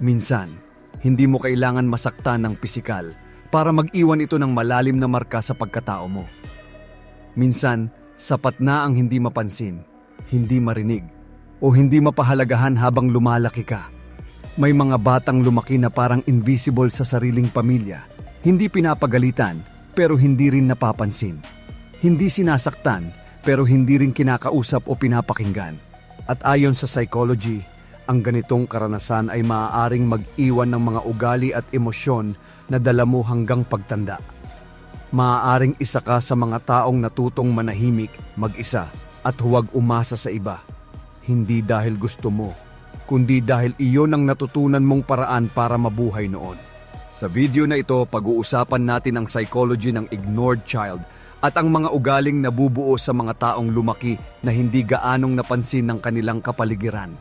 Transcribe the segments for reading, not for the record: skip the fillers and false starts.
Minsan, hindi mo kailangan masaktan ng pisikal para mag-iwan ito ng malalim na marka sa pagkatao mo. Minsan, sapat na ang hindi mapansin, hindi marinig, o hindi mapahalagahan habang lumalaki ka. May mga batang lumaki na parang invisible sa sariling pamilya, hindi pinapagalitan pero hindi rin napapansin. Hindi sinasaktan pero hindi rin kinakausap o pinapakinggan. At ayon sa psychology, ang ganitong karanasan ay maaaring mag-iwan ng mga ugali at emosyon na dala mo hanggang pagtanda. Maaaring isa ka sa mga taong natutong manahimik, mag-isa, at huwag umasa sa iba. Hindi dahil gusto mo, kundi dahil iyon ang natutunan mong paraan para mabuhay noon. Sa video na ito, pag-uusapan natin ang psychology ng ignored child at ang mga ugaling nabubuo sa mga taong lumaki na hindi gaanong napansin ng kanilang kapaligiran.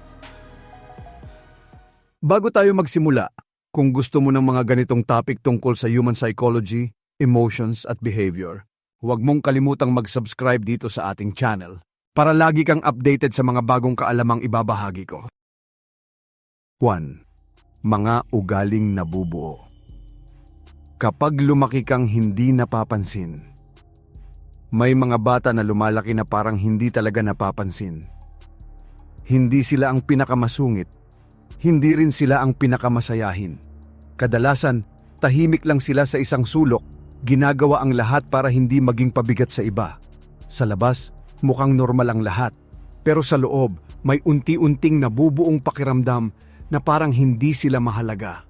Bago tayo magsimula, kung gusto mo ng mga ganitong topic tungkol sa human psychology, emotions at behavior, huwag mong kalimutang mag-subscribe dito sa ating channel para lagi kang updated sa mga bagong kaalamang ibabahagi ko. 1. Mga ugaling nabubuo. Kapag lumaki kang hindi napapansin, may mga bata na lumalaki na parang hindi talaga napapansin. Hindi sila ang pinakamasungit, hindi rin sila ang pinakamasayahin. Kadalasan, tahimik lang sila sa isang sulok, ginagawa ang lahat para hindi maging pabigat sa iba. Sa labas, mukhang normal ang lahat, pero sa loob, may unti-unting nabubuong pakiramdam na parang hindi sila mahalaga.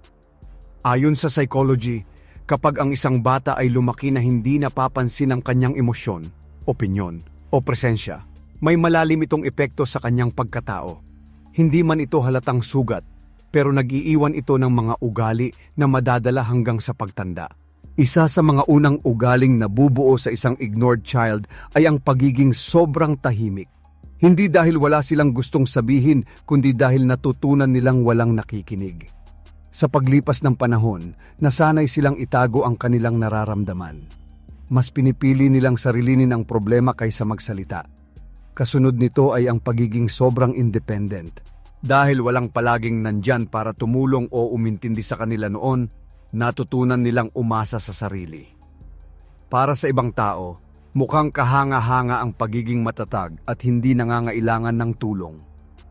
Ayon sa psychology, kapag ang isang bata ay lumaki na hindi napapansin ang kanyang emosyon, opinyon, o presensya, may malalim itong epekto sa kanyang pagkatao. Hindi man ito halatang sugat, pero nag-iiwan ito ng mga ugali na madadala hanggang sa pagtanda. Isa sa mga unang ugaling nabubuo sa isang ignored child ay ang pagiging sobrang tahimik. Hindi dahil wala silang gustong sabihin, kundi dahil natutunan nilang walang nakikinig. Sa paglipas ng panahon, nasanay silang itago ang kanilang nararamdaman. Mas pinipili nilang sarilinin ang problema kaysa magsalita. Kasunod nito ay ang pagiging sobrang independent. Dahil walang palaging nandyan para tumulong o umintindi sa kanila noon, natutunan nilang umasa sa sarili. Para sa ibang tao, mukhang kahanga-hanga ang pagiging matatag at hindi nangangailangan ng tulong.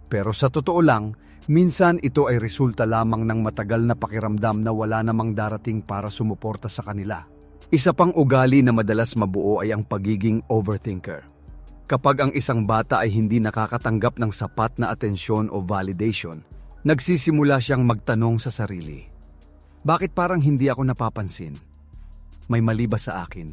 Pero sa totoo lang, minsan ito ay resulta lamang ng matagal na pakiramdam na wala namang darating para sumuporta sa kanila. Isa pang ugali na madalas mabuo ay ang pagiging overthinker. Kapag ang isang bata ay hindi nakakatanggap ng sapat na atensyon o validation, nagsisimula siyang magtanong sa sarili. Bakit parang hindi ako napapansin? May mali ba sa akin?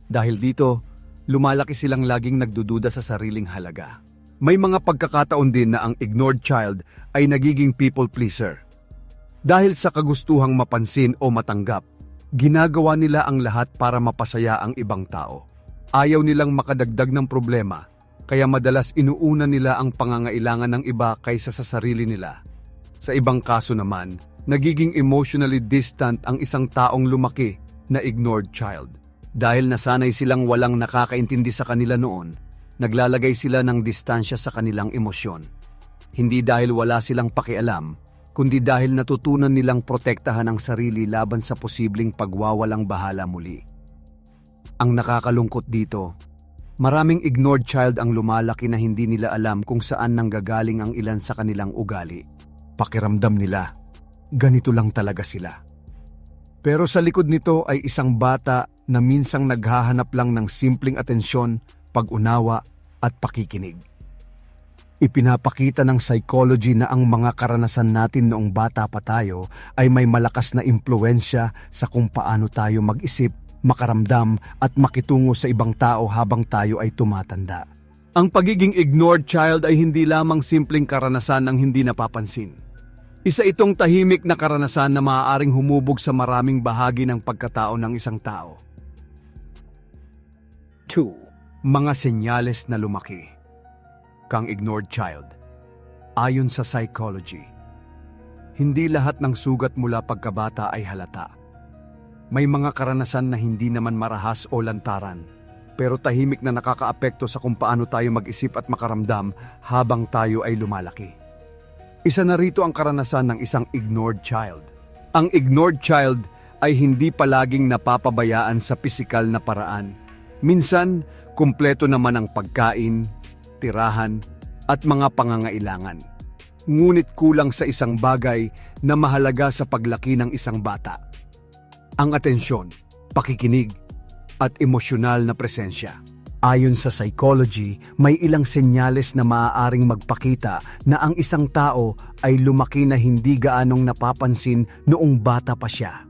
Dahil dito, lumalaki silang laging nagdududa sa sariling halaga. May mga pagkakataon din na ang ignored child ay nagiging people pleaser. Dahil sa kagustuhang mapansin o matanggap, ginagawa nila ang lahat para mapasaya ang ibang tao. Ayaw nilang makadagdag ng problema, kaya madalas inuuna nila ang pangangailangan ng iba kaysa sa sarili nila. Sa ibang kaso naman, nagiging emotionally distant ang isang taong lumaki na ignored child. Dahil nasanay silang walang nakakaintindi sa kanila noon, naglalagay sila ng distansya sa kanilang emosyon. Hindi dahil wala silang pakialam, kundi dahil natutunan nilang protektahan ang sarili laban sa posibleng pagwawalang bahala muli. Ang nakakalungkot dito, maraming ignored child ang lumalaki na hindi nila alam kung saan nanggagaling ang ilan sa kanilang ugali. Pakiramdam nila, ganito lang talaga sila. Pero sa likod nito ay isang bata na minsang naghahanap lang ng simpleng atensyon, pag-unawa at pakikinig. Ipinapakita ng psychology na ang mga karanasan natin noong bata pa tayo ay may malakas na impluwensya sa kung paano tayo mag-isip, makaramdam at makitungo sa ibang tao habang tayo ay tumatanda. Ang pagiging ignored child ay hindi lamang simpleng karanasan ng hindi napapansin. Isa itong tahimik na karanasan na maaaring humubog sa maraming bahagi ng pagkatao ng isang tao. 2. Mga senyales na lumaki kang ignored child. Ayon sa psychology, hindi lahat ng sugat mula pagkabata ay halata. May mga karanasan na hindi naman marahas o lantaran, pero tahimik na nakakaapekto sa kung paano tayo mag-isip at makaramdam habang tayo ay lumalaki. Isa na rito ang karanasan ng isang ignored child. Ang ignored child ay hindi palaging napapabayaan sa pisikal na paraan. Minsan, kumpleto naman ang pagkain, tirahan, at mga pangangailangan. Ngunit kulang sa isang bagay na mahalaga sa paglaki ng isang bata. Ang atensyon, pakikinig, at emosyonal na presensya. Ayon sa psychology, may ilang senyales na maaaring magpakita na ang isang tao ay lumaki na hindi gaanong napapansin noong bata pa siya.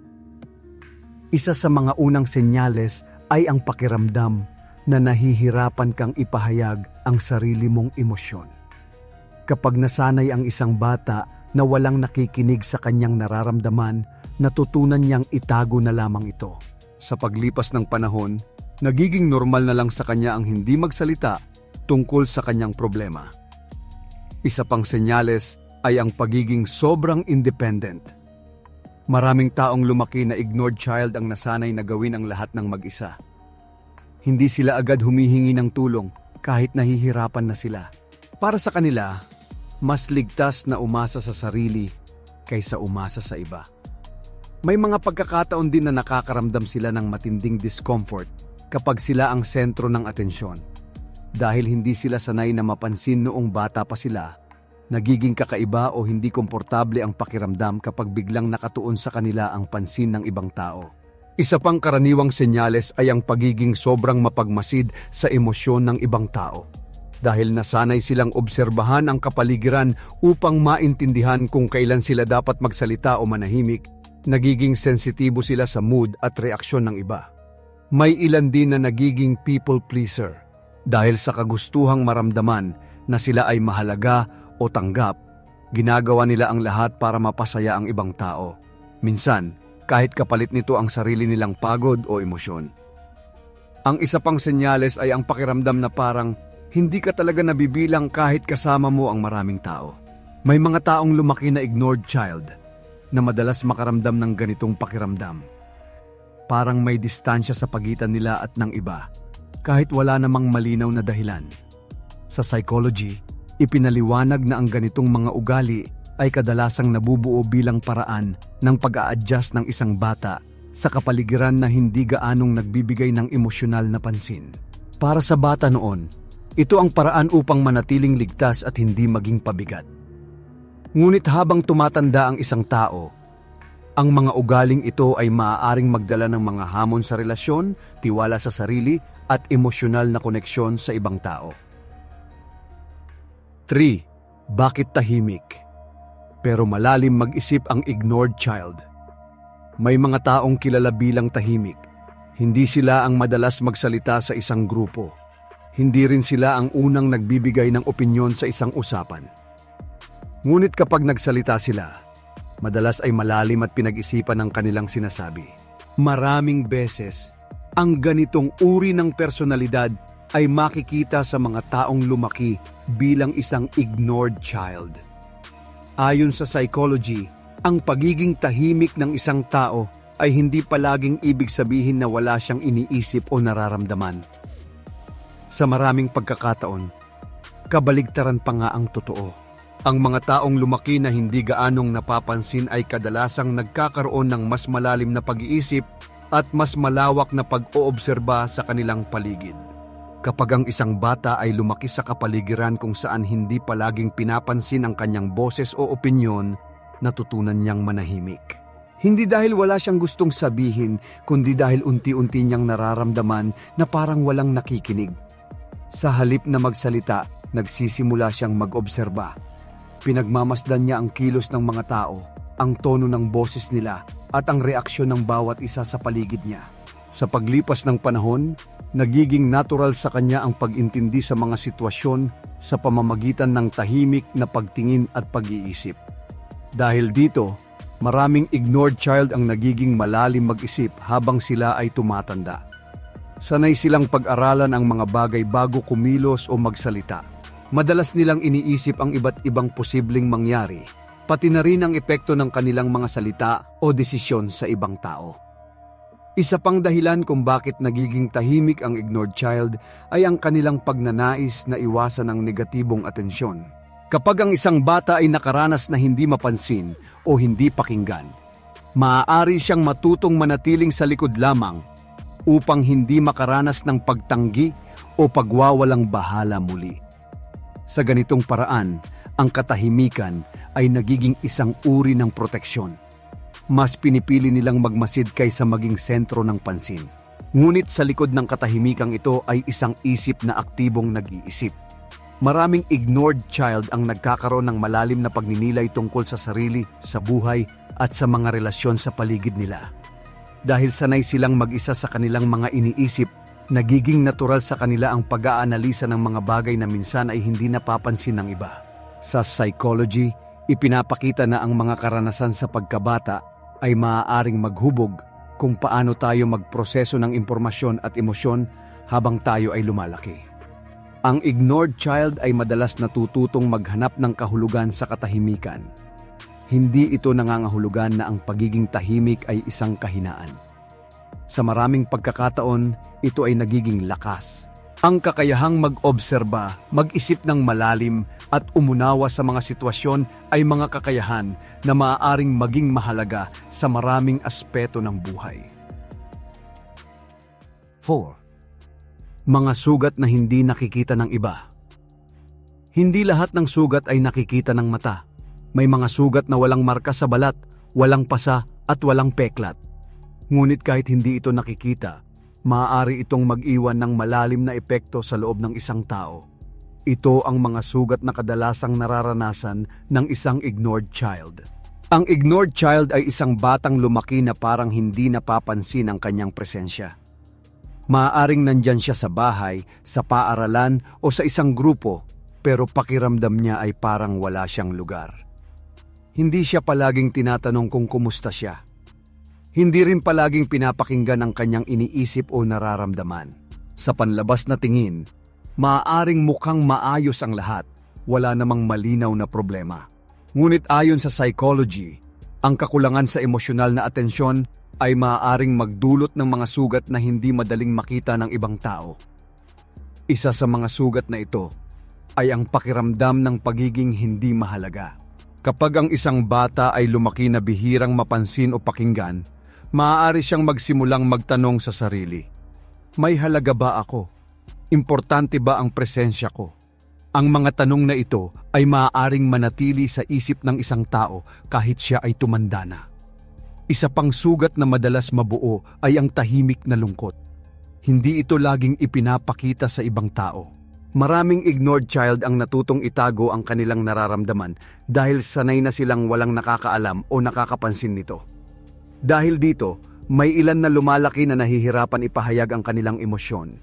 Isa sa mga unang senyales ay ang pakiramdam na nahihirapan kang ipahayag ang sarili mong emosyon. Kapag nasanay ang isang bata na walang nakikinig sa kanyang nararamdaman, natutunan niyang itago na lamang ito. Sa paglipas ng panahon, nagiging normal na lang sa kanya ang hindi magsalita tungkol sa kanyang problema. Isa pang senyales ay ang pagiging sobrang independent. Maraming taong lumaki na ignored child ang nasanay na gawin ang lahat ng mag-isa. Hindi sila agad humihingi ng tulong kahit nahihirapan na sila. Para sa kanila, mas ligtas na umasa sa sarili kaysa umasa sa iba. May mga pagkakataon din na nakakaramdam sila ng matinding discomfort kapag sila ang sentro ng atensyon. Dahil hindi sila sanay na mapansin noong bata pa sila, nagiging kakaiba o hindi komportable ang pakiramdam kapag biglang nakatuon sa kanila ang pansin ng ibang tao. Isa pang karaniwang senyales ay ang pagiging sobrang mapagmasid sa emosyon ng ibang tao. Dahil nasanay silang obserbahan ang kapaligiran upang maintindihan kung kailan sila dapat magsalita o manahimik, nagiging sensitibo sila sa mood at reaksyon ng iba. May ilan din na nagiging people pleaser dahil sa kagustuhang maramdaman na sila ay mahalaga o tanggap, ginagawa nila ang lahat para mapasaya ang ibang tao. Minsan, kahit kapalit nito ang sarili nilang pagod o emosyon. Ang isa pang senyales ay ang pakiramdam na parang hindi ka talaga nabibilang kahit kasama mo ang maraming tao. May mga taong lumaki na ignored child na madalas makaramdam ng ganitong pakiramdam. Parang may distansya sa pagitan nila at ng iba, kahit wala namang malinaw na dahilan. Sa psychology, ipinaliwanag na ang ganitong mga ugali ay kadalasang nabubuo bilang paraan ng pag-a-adjust ng isang bata sa kapaligiran na hindi gaanong nagbibigay ng emosyonal na pansin. Para sa bata noon, ito ang paraan upang manatiling ligtas at hindi maging pabigat. Ngunit habang tumatanda ang isang tao, ang mga ugaling ito ay maaaring magdala ng mga hamon sa relasyon, tiwala sa sarili, at emosyonal na koneksyon sa ibang tao. 3. Bakit tahimik? Pero malalim mag-isip ang ignored child. May mga taong kilala bilang tahimik. Hindi sila ang madalas magsalita sa isang grupo. Hindi rin sila ang unang nagbibigay ng opinyon sa isang usapan. Ngunit kapag nagsalita sila, madalas ay malalim at pinag-isipan ang kanilang sinasabi. Maraming beses, ang ganitong uri ng personalidad ay makikita sa mga taong lumaki bilang isang ignored child. Ayon sa psychology, ang pagiging tahimik ng isang tao ay hindi palaging ibig sabihin na wala siyang iniisip o nararamdaman. Sa maraming pagkakataon, kabaligtaran pa nga ang totoo. Ang mga taong lumaki na hindi gaanong napapansin ay kadalasang nagkakaroon ng mas malalim na pag-iisip at mas malawak na pag-oobserba sa kanilang paligid. Kapag ang isang bata ay lumaki sa kapaligiran kung saan hindi palaging pinapansin ang kanyang boses o opinyon, natutunan niyang manahimik. Hindi dahil wala siyang gustong sabihin, kundi dahil unti-unti niyang nararamdaman na parang walang nakikinig. Sa halip na magsalita, nagsisimula siyang mag-obserba. Pinagmamasdan niya ang kilos ng mga tao, ang tono ng boses nila, at ang reaksyon ng bawat isa sa paligid niya. Sa paglipas ng panahon, nagiging natural sa kanya ang pag-intindi sa mga sitwasyon sa pamamagitan ng tahimik na pagtingin at pag-iisip. Dahil dito, maraming ignored child ang nagiging malalim mag-isip habang sila ay tumatanda. Sanay silang pag-aralan ang mga bagay bago kumilos o magsalita. Madalas nilang iniisip ang iba't ibang posibleng mangyari, pati na rin ang epekto ng kanilang mga salita o desisyon sa ibang tao. Isa pang dahilan kung bakit nagiging tahimik ang ignored child ay ang kanilang pagnanais na iwasan ang negatibong atensyon. Kapag ang isang bata ay nakaranas na hindi mapansin o hindi pakinggan, maaari siyang matutong manatiling sa likod lamang upang hindi makaranas ng pagtanggi o pagwawalang bahala muli. Sa ganitong paraan, ang katahimikan ay nagiging isang uri ng proteksyon. Mas pinipili nilang magmasid kaysa maging sentro ng pansin. Ngunit sa likod ng katahimikang ito ay isang isip na aktibong nag-iisip. Maraming ignored child ang nagkakaroon ng malalim na pagninilay tungkol sa sarili, sa buhay, at sa mga relasyon sa paligid nila. Dahil sanay silang mag-isa sa kanilang mga iniisip, nagiging natural sa kanila ang pag-aanalisa ng mga bagay na minsan ay hindi napapansin ng iba. Sa psychology, ipinapakita na ang mga karanasan sa pagkabata ay maaaring maghubog kung paano tayo magproseso ng impormasyon at emosyon habang tayo ay lumalaki. Ang ignored child ay madalas natututong maghanap ng kahulugan sa katahimikan. Hindi ito nangangahulugan na ang pagiging tahimik ay isang kahinaan. Sa maraming pagkakataon, ito ay nagiging lakas. Ang kakayahang mag-obserba, mag-isip ng malalim at umunawa sa mga sitwasyon ay mga kakayahan na maaaring maging mahalaga sa maraming aspeto ng buhay. 4. Mga sugat na hindi nakikita ng iba. Hindi lahat ng sugat ay nakikita ng mata. May mga sugat na walang marka sa balat, walang pasa at walang peklat. Ngunit kahit hindi ito nakikita, maaari itong mag-iwan ng malalim na epekto sa loob ng isang tao. Ito ang mga sugat na kadalasang nararanasan ng isang ignored child. Ang ignored child ay isang batang lumaki na parang hindi napapansin ang kanyang presensya. Maaaring nandyan siya sa bahay, sa paaralan o sa isang grupo, pero pakiramdam niya ay parang wala siyang lugar. Hindi siya palaging tinatanong kung kumusta siya. Hindi rin palaging pinapakinggan ang kanyang iniisip o nararamdaman. Sa panlabas na tingin, maaaring mukhang maayos ang lahat, wala namang malinaw na problema. Ngunit ayon sa psychology, ang kakulangan sa emosyonal na atensyon ay maaaring magdulot ng mga sugat na hindi madaling makita ng ibang tao. Isa sa mga sugat na ito ay ang pakiramdam ng pagiging hindi mahalaga. Kapag ang isang bata ay lumaki na bihirang mapansin o pakinggan, maaari siyang magsimulang magtanong sa sarili, may halaga ba ako? Importante ba ang presensya ko? Ang mga tanong na ito ay maaaring manatili sa isip ng isang tao kahit siya ay tumanda na. Isa pang sugat na madalas mabuo ay ang tahimik na lungkot. Hindi ito laging ipinapakita sa ibang tao. Maraming ignored child ang natutong itago ang kanilang nararamdaman dahil sanay na silang walang nakakaalam o nakakapansin nito. Dahil dito, may ilan na lumalaki na nahihirapan ipahayag ang kanilang emosyon.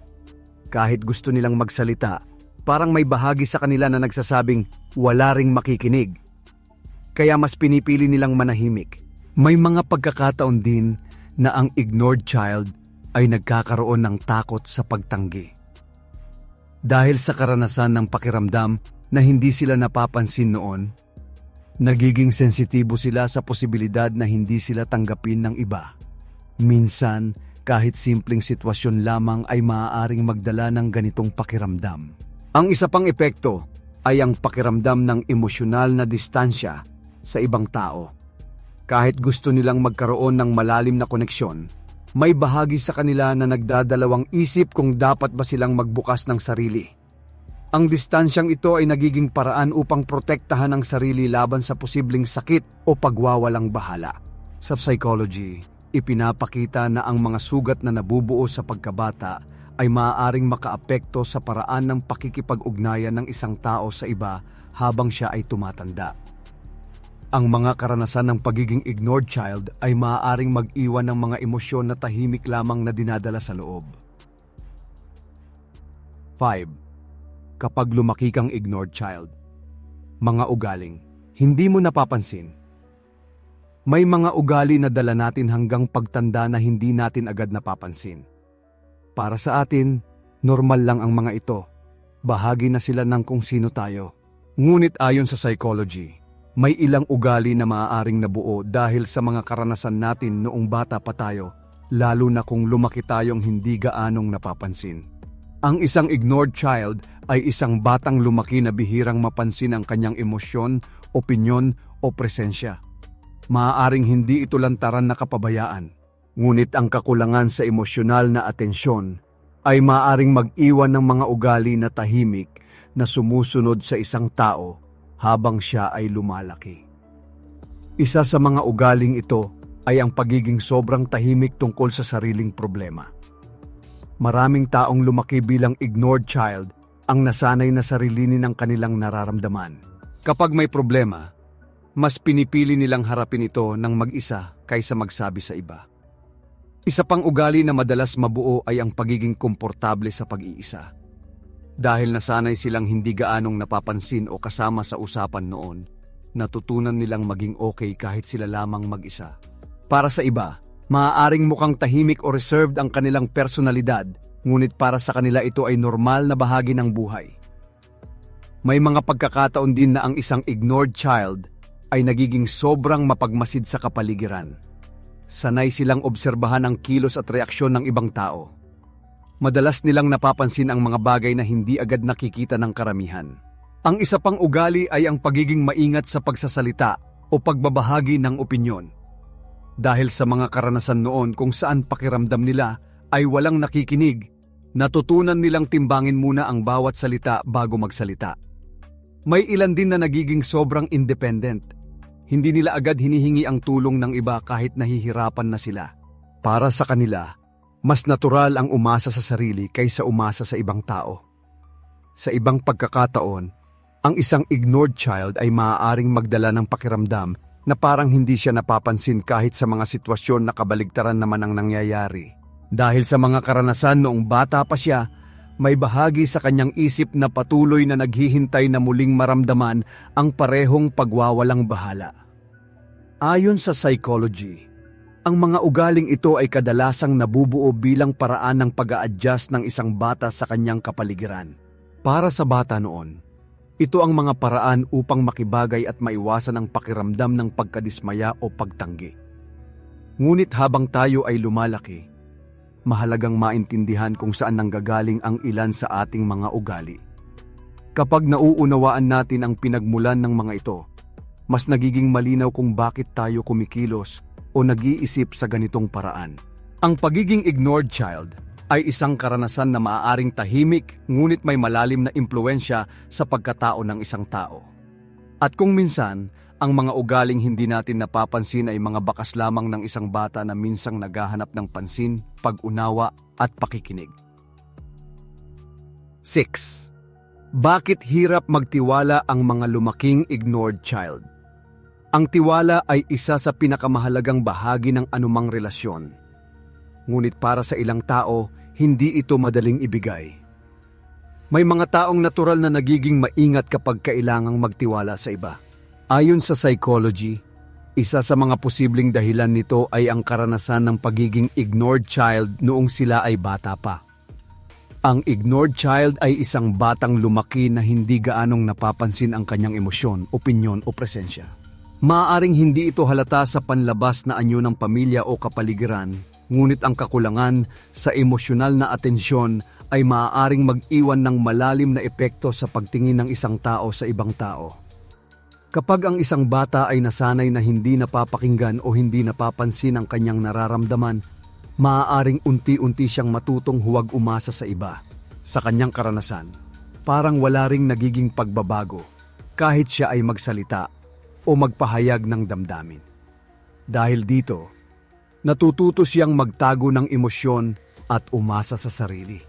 Kahit gusto nilang magsalita, parang may bahagi sa kanila na nagsasabing wala ring makikinig. Kaya mas pinipili nilang manahimik. May mga pagkakataon din na ang ignored child ay nagkakaroon ng takot sa pagtanggi. Dahil sa karanasan ng pakiramdam na hindi sila napapansin noon, nagiging sensitibo sila sa posibilidad na hindi sila tanggapin ng iba. Minsan, kahit simpleng sitwasyon lamang ay maaaring magdala ng ganitong pakiramdam. Ang isa pang epekto ay ang pakiramdam ng emosyonal na distansya sa ibang tao. Kahit gusto nilang magkaroon ng malalim na koneksyon, may bahagi sa kanila na nagdadalawang isip kung dapat ba silang magbukas ng sarili. Ang distansyang ito ay nagiging paraan upang protektahan ang sarili laban sa posibleng sakit o pagwawalang bahala. Sa psychology, ipinapakita na ang mga sugat na nabubuo sa pagkabata ay maaaring makaapekto sa paraan ng pakikipag-ugnayan ng isang tao sa iba habang siya ay tumatanda. Ang mga karanasan ng pagiging ignored child ay maaaring mag-iwan ng mga emosyon na tahimik lamang na dinadala sa loob. 5. Kapag lumaki kang ignored child. Mga ugaling, hindi mo napapansin. May mga ugali na dala natin hanggang pagtanda na hindi natin agad napapansin. Para sa atin, normal lang ang mga ito. Bahagi na sila ng kung sino tayo. Ngunit ayon sa psychology, may ilang ugali na maaaring nabuo dahil sa mga karanasan natin noong bata pa tayo, lalo na kung lumaki tayong hindi gaanong napapansin. Ang isang ignored child ay isang batang lumaki na bihirang mapansin ang kanyang emosyon, opinyon o presensya. Maaaring hindi ito lantaran na kapabayaan, ngunit ang kakulangan sa emosyonal na atensyon ay maaaring mag-iwan ng mga ugali na tahimik na sumusunod sa isang tao habang siya ay lumalaki. Isa sa mga ugaling ito ay ang pagiging sobrang tahimik tungkol sa sariling problema. Maraming taong lumaki bilang ignored child ang nasanay na sarilinin ang kanilang nararamdaman. Kapag may problema, mas pinipili nilang harapin ito ng mag-isa kaysa magsabi sa iba. Isa pang ugali na madalas mabuo ay ang pagiging komportable sa pag-iisa. Dahil nasanay silang hindi gaanong napapansin o kasama sa usapan noon, natutunan nilang maging okay kahit sila lamang mag-isa. Para sa iba, maaaring mukhang tahimik o reserved ang kanilang personalidad, ngunit para sa kanila ito ay normal na bahagi ng buhay. May mga pagkakataon din na ang isang ignored child ay nagiging sobrang mapagmasid sa kapaligiran. Sanay silang obserbahan ang kilos at reaksyon ng ibang tao. Madalas nilang napapansin ang mga bagay na hindi agad nakikita ng karamihan. Ang isa pang ugali ay ang pagiging maingat sa pagsasalita o pagbabahagi ng opinyon. Dahil sa mga karanasan noon kung saan pakiramdam nila ay walang nakikinig, natutunan nilang timbangin muna ang bawat salita bago magsalita. May ilan din na nagiging sobrang independent. Hindi nila agad hinihingi ang tulong ng iba kahit nahihirapan na sila. Para sa kanila, mas natural ang umasa sa sarili kaysa umasa sa ibang tao. Sa ibang pagkakataon, ang isang ignored child ay maaaring magdala ng pakiramdam na parang hindi siya napapansin kahit sa mga sitwasyon na kabaligtaran naman ang nangyayari. Dahil sa mga karanasan noong bata pa siya, may bahagi sa kanyang isip na patuloy na naghihintay na muling maramdaman ang parehong pagwawalang bahala. Ayon sa psychology, ang mga ugaling ito ay kadalasang nabubuo bilang paraan ng pag-a-adjust ng isang bata sa kanyang kapaligiran. Para sa bata noon, ito ang mga paraan upang makibagay at maiwasan ang pakiramdam ng pagkadismaya o pagtanggi. Ngunit habang tayo ay lumalaki, mahalagang maintindihan kung saan nanggagaling ang ilan sa ating mga ugali. Kapag nauunawaan natin ang pinagmulan ng mga ito, mas nagiging malinaw kung bakit tayo kumikilos o nag-iisip sa ganitong paraan. Ang pagiging ignored child ay isang karanasan na maaaring tahimik ngunit may malalim na impluwensya sa pagkatao ng isang tao. At kung minsan, ang mga ugaling hindi natin napapansin ay mga bakas lamang ng isang bata na minsang naghahanap ng pansin, pag-unawa at pakikinig. 6. Bakit hirap magtiwala ang mga lumaking ignored child? Ang tiwala ay isa sa pinakamahalagang bahagi ng anumang relasyon. Ngunit para sa ilang tao, hindi ito madaling ibigay. May mga taong natural na nagiging maingat kapag kailangang magtiwala sa iba. Ayon sa psychology, isa sa mga posibleng dahilan nito ay ang karanasan ng pagiging ignored child noong sila ay bata pa. Ang ignored child ay isang batang lumaki na hindi gaanong napapansin ang kanyang emosyon, opinyon o presensya. Maaaring hindi ito halata sa panlabas na anyo ng pamilya o kapaligiran, ngunit ang kakulangan sa emosyonal na atensyon ay maaaring mag-iwan ng malalim na epekto sa pagtingin ng isang tao sa ibang tao. Kapag ang isang bata ay nasanay na hindi napapakinggan o hindi napapansin ang kanyang nararamdaman, maaaring unti-unti siyang matutong huwag umasa sa iba. Sa kanyang karanasan, parang wala ring nagiging pagbabago kahit siya ay magsalita o magpahayag ng damdamin. Dahil dito, natututo siyang magtago ng emosyon at umasa sa sarili.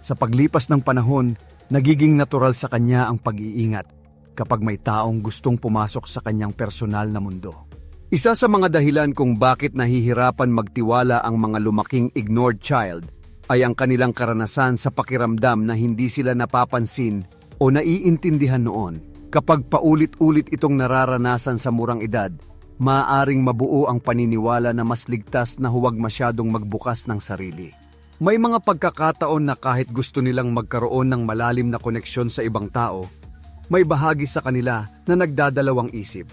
Sa paglipas ng panahon, nagiging natural sa kanya ang pag-iingat kapag may taong gustong pumasok sa kanyang personal na mundo. Isa sa mga dahilan kung bakit nahihirapan magtiwala ang mga lumaking ignored child ay ang kanilang karanasan sa pakiramdam na hindi sila napapansin o naiintindihan noon. Kapag paulit-ulit itong nararanasan sa murang edad, maaaring mabuo ang paniniwala na mas ligtas na huwag masyadong magbukas ng sarili. May mga pagkakataon na kahit gusto nilang magkaroon ng malalim na koneksyon sa ibang tao, may bahagi sa kanila na nagdadalawang isip.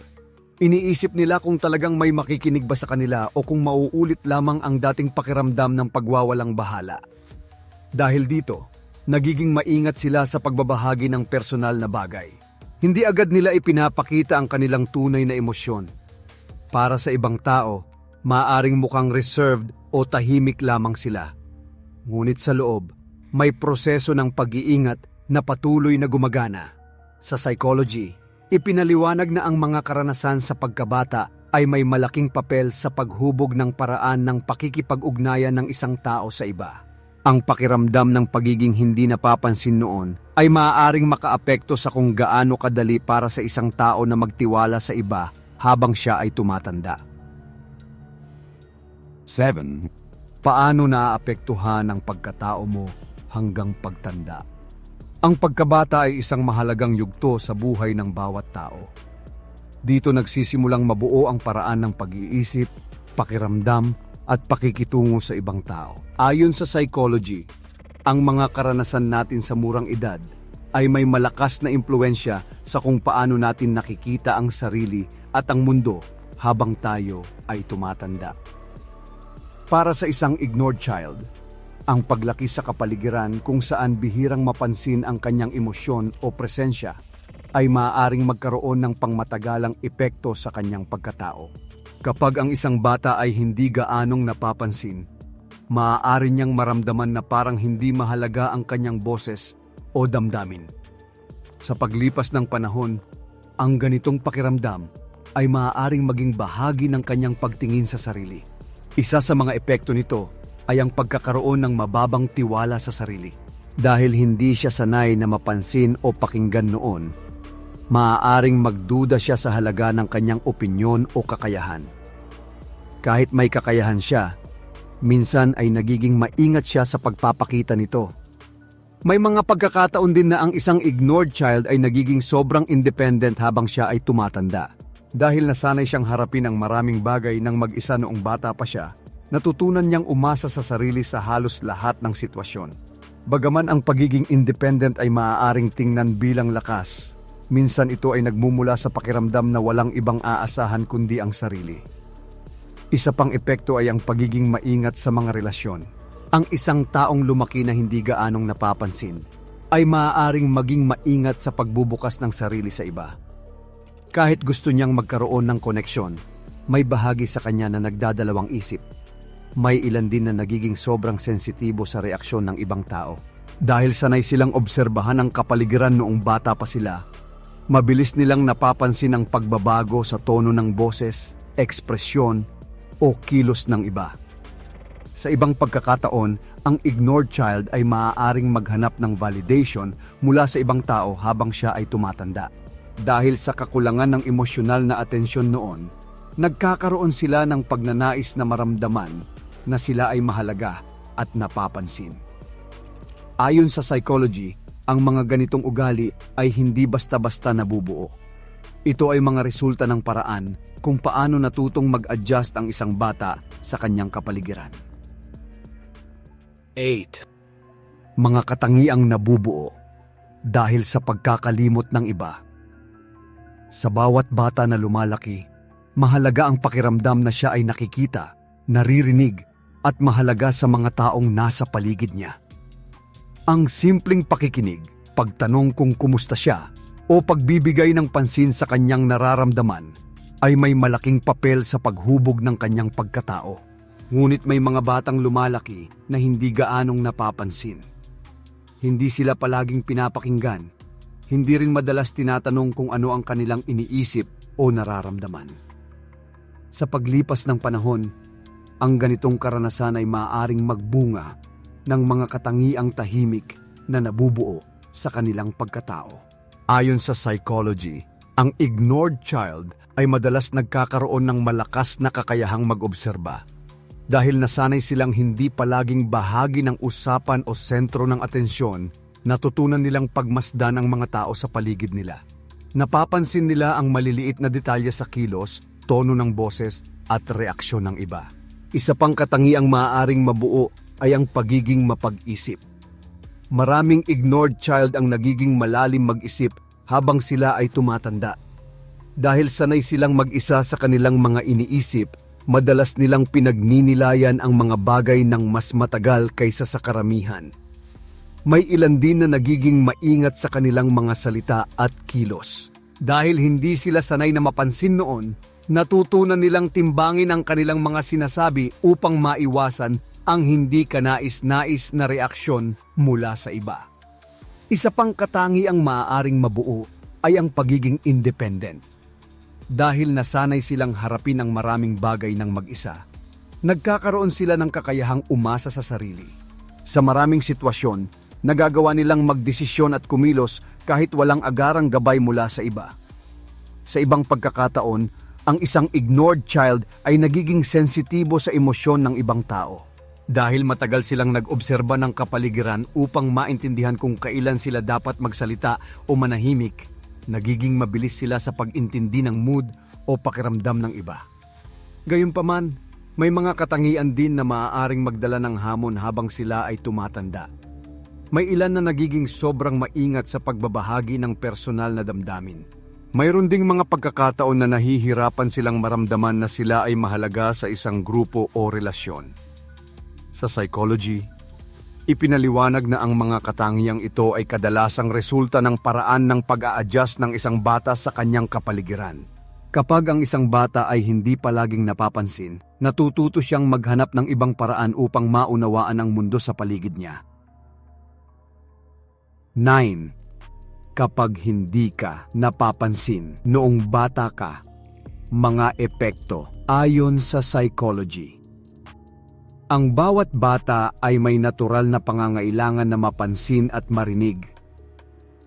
Iniisip nila kung talagang may makikinig ba sa kanila o kung mauulit lamang ang dating pakiramdam ng pagwawalang bahala. Dahil dito, Nagiging maingat sila sa pagbabahagi ng personal na bagay. Hindi agad nila ipinapakita ang kanilang tunay na emosyon. Para sa ibang tao, maaaring mukhang reserved o tahimik lamang sila. Ngunit sa loob, may proseso ng pag-iingat na patuloy na gumagana. Sa psychology, ipinaliwanag na ang mga karanasan sa pagkabata ay may malaking papel sa paghubog ng paraan ng pakikipag-ugnayan ng isang tao sa iba. Ang pakiramdam ng pagiging hindi napapansin noon ay maaaring makaapekto sa kung gaano kadali para sa isang tao na magtiwala sa iba habang siya ay tumatanda. 7. Paano naaapektuhan ang pagkatao mo hanggang pagtanda? Ang pagkabata ay isang mahalagang yugto sa buhay ng bawat tao. Dito nagsisimulang mabuo ang paraan ng pag-iisip, pakiramdam, at pakikitungo sa ibang tao. Ayon sa psychology, ang mga karanasan natin sa murang edad ay may malakas na impluwensya sa kung paano natin nakikita ang sarili at ang mundo habang tayo ay tumatanda. Para sa isang ignored child, ang paglaki sa kapaligiran kung saan bihirang mapansin ang kanyang emosyon o presensya ay maaaring magkaroon ng pangmatagalang epekto sa kanyang pagkatao. Kapag ang isang bata ay hindi gaanong napapansin, maaari niyang maramdaman na parang hindi mahalaga ang kanyang boses o damdamin. Sa paglipas ng panahon, ang ganitong pakiramdam ay maaaring maging bahagi ng kanyang pagtingin sa sarili. Isa sa mga epekto nito ay ang pagkakaroon ng mababang tiwala sa sarili. Dahil hindi siya sanay na mapansin o pakinggan noon, maaaring magduda siya sa halaga ng kanyang opinyon o kakayahan. Kahit may kakayahan siya, minsan ay nagiging maingat siya sa pagpapakita nito. May mga pagkakataon din na ang isang ignored child ay nagiging sobrang independent habang siya ay tumatanda. Dahil nasanay siyang harapin ang maraming bagay ng mag-isa noong bata pa siya, natutunan niyang umasa sa sarili sa halos lahat ng sitwasyon. Bagaman ang pagiging independent ay maaaring tingnan bilang lakas, minsan ito ay nagmumula sa pakiramdam na walang ibang aasahan kundi ang sarili. Isa pang epekto ay ang pagiging maingat sa mga relasyon. Ang isang taong lumaki na hindi gaanong napapansin ay maaaring maging maingat sa pagbubukas ng sarili sa iba. Kahit gusto niyang magkaroon ng koneksyon, may bahagi sa kanya na nagdadalawang isip. May ilan din na nagiging sobrang sensitibo sa reaksyon ng ibang tao. Dahil sanay silang obserbahan ang kapaligiran noong bata pa sila, mabilis nilang napapansin ang pagbabago sa tono ng boses, ekspresyon, o kilos ng iba. Sa ibang pagkakataon, ang ignored child ay maaaring maghanap ng validation mula sa ibang tao habang siya ay tumatanda. Dahil sa kakulangan ng emosyonal na atensyon noon, nagkakaroon sila ng pagnanais na maramdaman na sila ay mahalaga at napapansin. Ayon sa psychology, ang mga ganitong ugali ay hindi basta-basta nabubuo. Ito ay mga resulta ng paraan kung paano natutong mag-adjust ang isang bata sa kanyang kapaligiran. 8. Mga katangiang nabubuo dahil sa pagkakalimot ng iba. Sa bawat bata na lumalaki, mahalaga ang pakiramdam na siya ay nakikita, naririnig, at mahalaga sa mga taong nasa paligid niya. Ang simpleng pakikinig, pagtanong kung kumusta siya, o pagbibigay ng pansin sa kanyang nararamdaman ay may malaking papel sa paghubog ng kanyang pagkatao. Ngunit may mga batang lumalaki na hindi gaanong napapansin. Hindi sila palaging pinapakinggan. Hindi rin madalas tinatanong kung ano ang kanilang iniisip o nararamdaman. Sa paglipas ng panahon, ang ganitong karanasan ay maaaring magbunga ng mga katangiang tahimik na nabubuo sa kanilang pagkatao. Ayon sa psychology, ang ignored child ay madalas nagkakaroon ng malakas na kakayahang mag-obserba. Dahil nasanay silang hindi palaging bahagi ng usapan o sentro ng atensyon, natutunan nilang pagmasdan ang mga tao sa paligid nila. Napapansin nila ang maliliit na detalye sa kilos, tono ng boses at reaksyon ng iba. Isa pang katangiang maaaring mabuo ay ang pagiging mapag-isip. Maraming ignored child ang nagiging malalim mag-isip habang sila ay tumatanda. Dahil sanay silang mag-isa sa kanilang mga iniisip, madalas nilang pinagninilayan ang mga bagay ng mas matagal kaysa sa karamihan. May ilan din na nagiging maingat sa kanilang mga salita at kilos. Dahil hindi sila sanay na mapansin noon, natutunan nilang timbangin ang kanilang mga sinasabi upang maiwasan ang hindi kanais-nais na reaksyon mula sa iba. Isa pang katangiang maaaring mabuo ay ang pagiging independent. Dahil nasanay silang harapin ang maraming bagay ng mag-isa, nagkakaroon sila ng kakayahang umasa sa sarili. Sa maraming sitwasyon, nagagawa nilang magdesisyon at kumilos kahit walang agarang gabay mula sa iba. Sa ibang pagkakataon, ang isang ignored child ay nagiging sensitibo sa emosyon ng ibang tao. Dahil matagal silang nag-obserba ng kapaligiran upang maintindihan kung kailan sila dapat magsalita o manahimik, nagiging mabilis sila sa pag-intindi ng mood o pakiramdam ng iba. Gayunpaman, may mga katangian din na maaaring magdala ng hamon habang sila ay tumatanda. May ilan na nagiging sobrang maingat sa pagbabahagi ng personal na damdamin. Mayroon ding mga pagkakataon na nahihirapan silang maramdaman na sila ay mahalaga sa isang grupo o relasyon. Sa psychology, ipinaliwanag na ang mga katangiang ito ay kadalasang resulta ng paraan ng pag-a-adjust ng isang bata sa kanyang kapaligiran. Kapag ang isang bata ay hindi palaging napapansin, natututo siyang maghanap ng ibang paraan upang maunawaan ang mundo sa paligid niya. 9. Kapag hindi ka napapansin noong bata ka, mga epekto ayon sa psychology. Ang bawat bata ay may natural na pangangailangan na mapansin at marinig.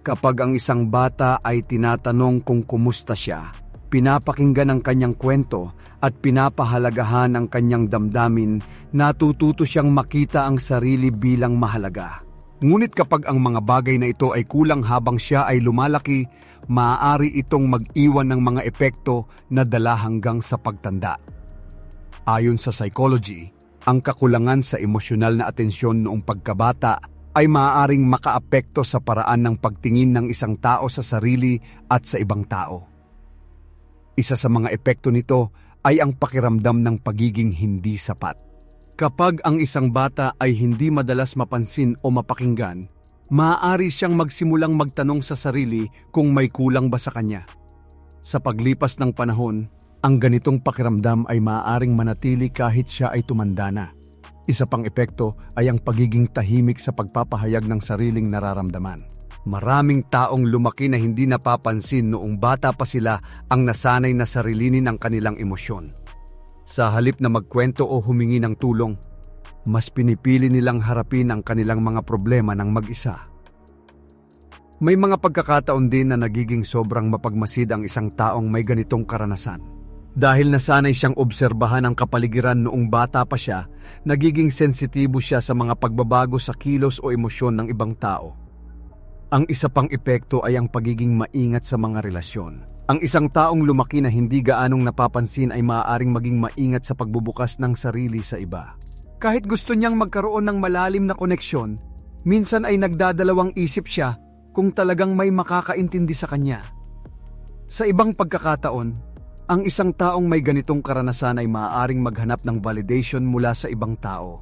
Kapag ang isang bata ay tinatanong kung kumusta siya, pinapakinggan ang kanyang kwento at pinapahalagahan ang kanyang damdamin, natututo siyang makita ang sarili bilang mahalaga. Ngunit kapag ang mga bagay na ito ay kulang habang siya ay lumalaki, maaari itong mag-iwan ng mga epekto na dala hanggang sa pagtanda. Ayon sa psychology, ang kakulangan sa emosyonal na atensyon noong pagkabata ay maaaring makaapekto sa paraan ng pagtingin ng isang tao sa sarili at sa ibang tao. Isa sa mga epekto nito ay ang pakiramdam ng pagiging hindi sapat. Kapag ang isang bata ay hindi madalas mapansin o mapakinggan, maaari siyang magsimulang magtanong sa sarili kung may kulang ba sa kanya. Sa paglipas ng panahon, ang ganitong pakiramdam ay maaaring manatili kahit siya ay tumanda na. Isa pang epekto ay ang pagiging tahimik sa pagpapahayag ng sariling nararamdaman. Maraming taong lumaki na hindi napapansin noong bata pa sila ang nasanay na sarilinin ang kanilang emosyon. Sa halip na magkwento o humingi ng tulong, mas pinipili nilang harapin ang kanilang mga problema ng mag-isa. May mga pagkakataon din na nagiging sobrang mapagmasid ang isang taong may ganitong karanasan. Dahil nasanay siyang obserbahan ang kapaligiran noong bata pa siya, nagiging sensitibo siya sa mga pagbabago sa kilos o emosyon ng ibang tao. Ang isa pang epekto ay ang pagiging maingat sa mga relasyon. Ang isang taong lumaki na hindi gaanong napapansin ay maaaring maging maingat sa pagbubukas ng sarili sa iba. Kahit gusto niyang magkaroon ng malalim na koneksyon, minsan ay nagdadalawang isip siya kung talagang may makakaintindi sa kanya. Sa ibang pagkakataon, ang isang taong may ganitong karanasan ay maaaring maghanap ng validation mula sa ibang tao.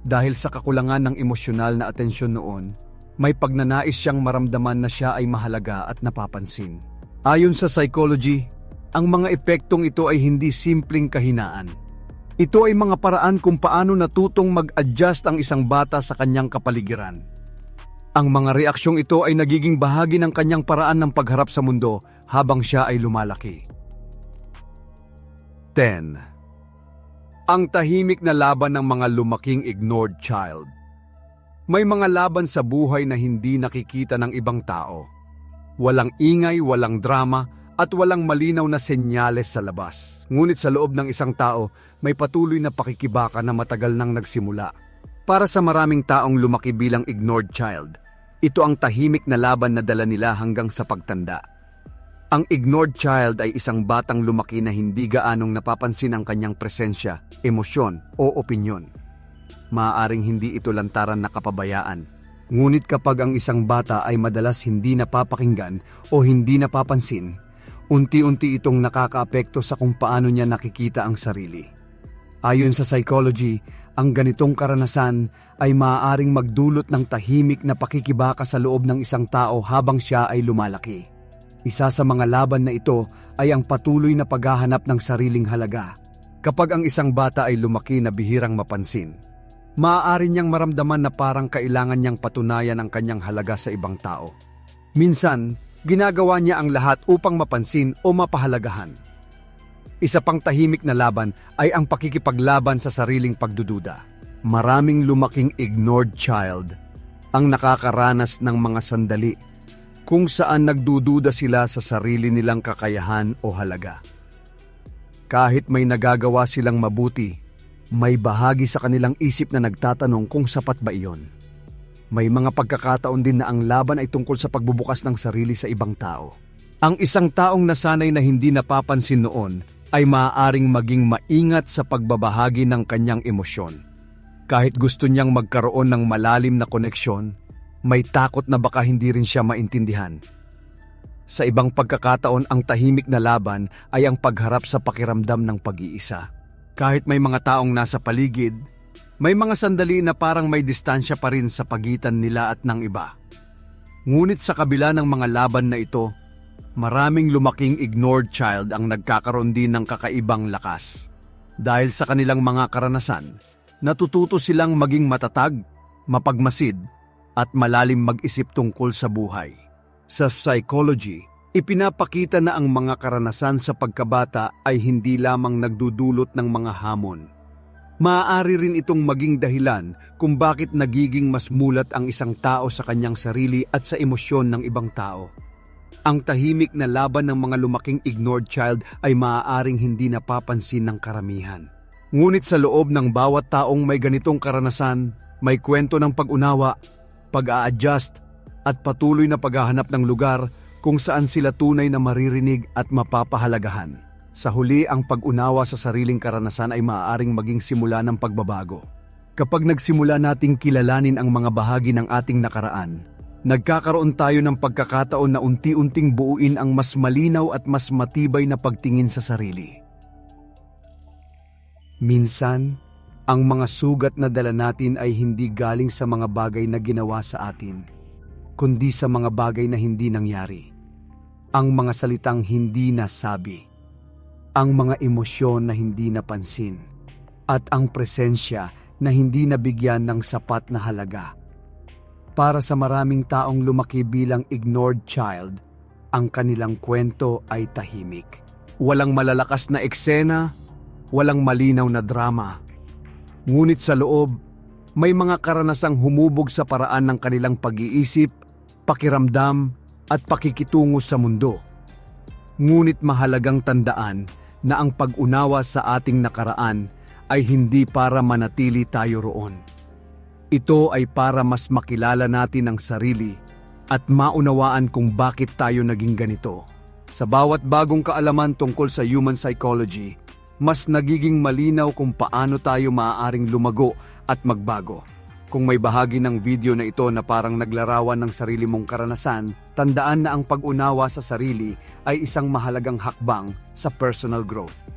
Dahil sa kakulangan ng emosyonal na atensyon noon, may pagnanais siyang maramdaman na siya ay mahalaga at napapansin. Ayon sa psychology, ang mga epektong ito ay hindi simpleng kahinaan. Ito ay mga paraan kung paano natutong mag-adjust ang isang bata sa kanyang kapaligiran. Ang mga reaksyong ito ay nagiging bahagi ng kanyang paraan ng pagharap sa mundo habang siya ay lumalaki. 10. Ang tahimik na laban ng mga lumaking ignored child. May mga laban sa buhay na hindi nakikita ng ibang tao. Walang ingay, walang drama, at walang malinaw na senyales sa labas. Ngunit sa loob ng isang tao, may patuloy na pakikibaka na matagal nang nagsimula. Para sa maraming taong lumaki bilang ignored child, ito ang tahimik na laban na dala nila hanggang sa pagtanda. Ang ignored child ay isang batang lumaki na hindi gaanong napapansin ang kanyang presensya, emosyon o opinyon. Maaaring hindi ito lantaran na kapabayaan. Ngunit kapag ang isang bata ay madalas hindi napapakinggan o hindi napapansin, unti-unti itong nakakaapekto sa kung paano niya nakikita ang sarili. Ayon sa psychology, Ang ganitong karanasan ay maaaring magdulot ng tahimik na pakikibaka sa loob ng isang tao habang siya ay lumalaki. Isa sa mga laban na ito ay ang patuloy na paghahanap ng sariling halaga. Kapag ang isang bata ay lumaki na bihirang mapansin, maaari niyang maramdaman na parang kailangan niyang patunayan ang kanyang halaga sa ibang tao. Minsan, ginagawa niya ang lahat upang mapansin o mapahalagahan. Isa pang tahimik na laban ay ang pakikipaglaban sa sariling pagdududa. Maraming lumaking ignored child ang nakakaranas ng mga sandali kung saan nagdududa sila sa sarili nilang kakayahan o halaga. Kahit may nagagawa silang mabuti, may bahagi sa kanilang isip na nagtatanong kung sapat ba iyon. May mga pagkakataon din na ang laban ay tungkol sa pagbubukas ng sarili sa ibang tao. Ang isang taong nasanay na hindi napapansin noon ay maaaring maging maingat sa pagbabahagi ng kanyang emosyon. Kahit gusto niyang magkaroon ng malalim na koneksyon, may takot na baka hindi rin siya maintindihan. Sa ibang pagkakataon, ang tahimik na laban ay ang pagharap sa pakiramdam ng pag-iisa. Kahit may mga taong nasa paligid, may mga sandali na parang may distansya pa rin sa pagitan nila at ng iba. Ngunit sa kabila ng mga laban na ito, maraming lumaking ignored child ang nagkakaroon din ng kakaibang lakas. Dahil sa kanilang mga karanasan, natututo silang maging matatag, mapagmasid, at malalim mag-isip tungkol sa buhay. Sa psychology, ipinapakita na ang mga karanasan sa pagkabata ay hindi lamang nagdudulot ng mga hamon. Maaari rin itong maging dahilan kung bakit nagiging mas mulat ang isang tao sa kanyang sarili at sa emosyon ng ibang tao. Ang tahimik na laban ng mga lumaking ignored child ay maaaring hindi napapansin ng karamihan. Ngunit sa loob ng bawat taong may ganitong karanasan, may kwento ng pag-unawa, pag-a-adjust, at patuloy na paghahanap ng lugar kung saan sila tunay na maririnig at mapapahalagahan. Sa huli, ang pag-unawa sa sariling karanasan ay maaaring maging simula ng pagbabago. Kapag nagsimula nating kilalanin ang mga bahagi ng ating nakaraan, nagkakaroon tayo ng pagkakataon na unti-unting buuin ang mas malinaw at mas matibay na pagtingin sa sarili. Minsan, ang mga sugat na dala natin ay hindi galing sa mga bagay na ginawa sa atin, kundi sa mga bagay na hindi nangyari. Ang mga salitang hindi nasabi, ang mga emosyon na hindi napansin, at ang presensya na hindi nabigyan ng sapat na halaga. Para sa maraming taong lumaki bilang ignored child, ang kanilang kwento ay tahimik. Walang malalakas na eksena, walang malinaw na drama. Ngunit sa loob, may mga karanasang humubog sa paraan ng kanilang pag-iisip, pakiramdam, at pakikitungo sa mundo. Ngunit mahalagang tandaan na ang pag-unawa sa ating nakaraan ay hindi para manatili tayo roon. Ito ay para mas makilala natin ang sarili at maunawaan kung bakit tayo naging ganito. Sa bawat bagong kaalaman tungkol sa human psychology, mas nagiging malinaw kung paano tayo maaaring lumago at magbago. Kung may bahagi ng video na ito na parang naglarawan ng sarili mong karanasan, tandaan na ang pag-unawa sa sarili ay isang mahalagang hakbang sa personal growth.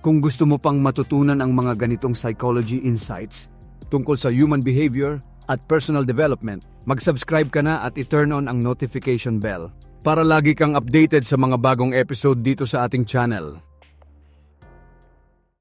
Kung gusto mo pang matutunan ang mga ganitong psychology insights tungkol sa human behavior at personal development, mag-subscribe ka na at i-turn on ang notification bell para lagi kang updated sa mga bagong episode dito sa ating channel.